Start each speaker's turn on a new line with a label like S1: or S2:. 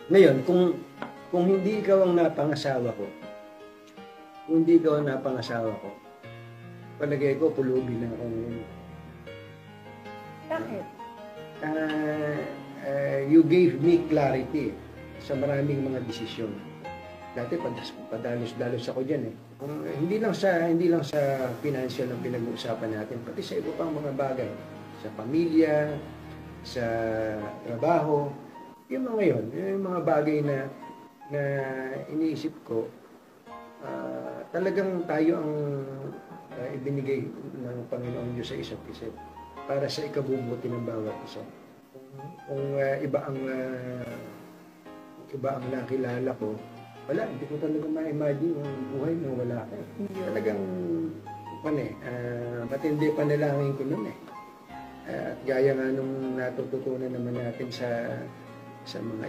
S1: Ngayon, kung hindi ikaw ang napangasawa ko, kung hindi ikaw ang napangasawa ko, palagay ko, pulubi na ako ngayon.
S2: Bakit?
S1: You gave me clarity sa maraming mga desisyon. Dati padalos-dalos ako diyan eh. Hindi lang sa financial ang pinag-uusapan natin, pati sa iba pang mga bagay, sa pamilya, sa trabaho, yung mga yon, yung mga bagay na iniisip ko, talagang tayo ang ibinigay ng Panginoon Diyos sa isa't isa para sa ikabubuti ng bawat isa. Kung iba ang nakilala ko, wala, hindi ko talaga ma-imagine yung buhay na wala ka. Talagang, matindi panalangin ko nun eh. At gaya nga nung natututunan naman natin sa mga